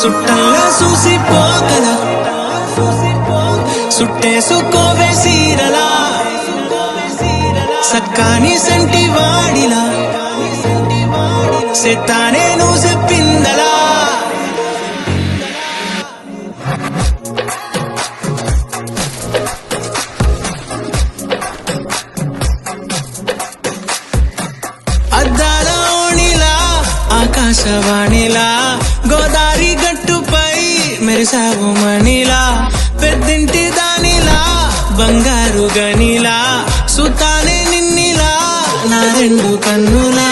సుట్టల్లా చూసిపోగల సుట్టేసుకోవే సీరలా సక్కాని సంటి వాడిలా సెత్తానే నువ్వు చెప్పిందలా అద్దాల ఓణిలా ఆకాశవాణిలా గోదారి గట్టుపై మెరిసావు మణిలా పెద్దింటి దానిలా బంగారు గనిలా సుతానే నిన్నిలా నా రెండు కన్నులా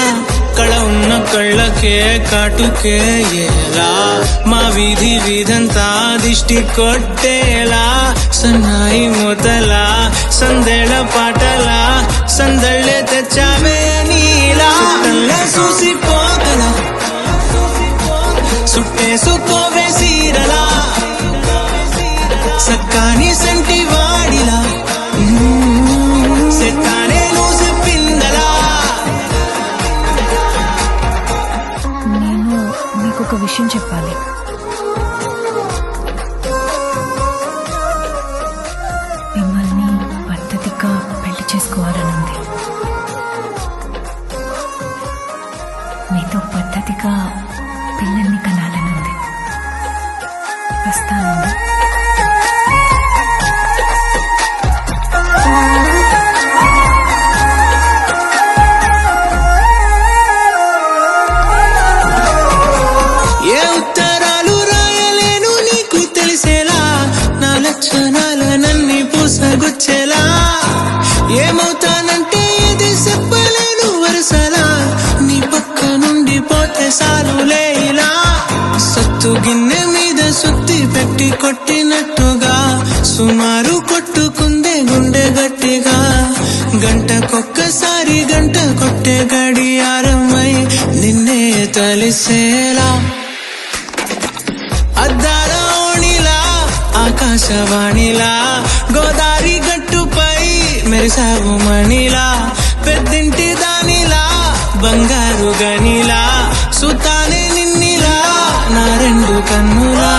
కళ ఉన్న కళ్ళకే కాటుకే ఎలా మా వీధి వీధంతా దిష్టి కొట్టేలా సన్నాయి మూతలా సందేళ పాటలా సందళ్ళే తెచ్చావే నీలా చూసిపోగల సుట్టేసుకోవే సీరలా సక్కాని సంటి వాడిలా సెత్తానే నువ్వు చెప్పిందలా నేను మీకు ఒక విషయం చెప్పాలి. మిమ్మల్ని పద్ధతిగా పెళ్లి చేసుకోవాలనుంది. మీతో పద్ధతిగా పిల్లల్ని కనాలనుంది. వస్తానండి. ఏ ఉత్తరాలు రాయలేను నీకు తెలిసేలా నా లక్షణాలనన్నీ పూసగుచ్చేలా ఏమవుతానంటే ఇది చెప్పలేను వరుసలా నీ పక్క నుండి పోతే సాలులే ఇలా సత్తు గిన్నె మీద సుత్తి పెట్టి కొట్టినట్టుగా సుమారు కొట్టుకుందే గుండె గట్టిగా గంటకొక్కసారి గంట కొట్టే గడియారమై నిన్నే తలిసేలా అద్దాల ఓణిలా ఆకాశవాణిలా గోదారి గట్టుపై మెరిసావు మణిలా పెద్దింటి దానిలా బంగారు గనిలా సుతానే నిన్నిలా నా రెండు కన్నులా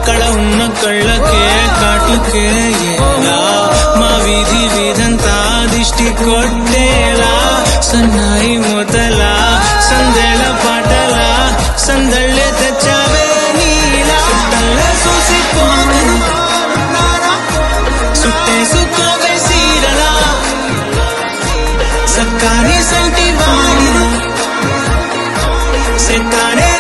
కళ ఉన్న కళ్ళకే కాటుకే ఎలా మా వీధి వీధంతా దిష్టి కొట్టేలా సన్నాయి మూతలా సందేళ పాటలా సందళ్ళే తెచ్చావే నీలా చూసిపోగల సుట్టేసుకోవే సీరలా సక్కాని సంటి వాడిలా సెత్తానే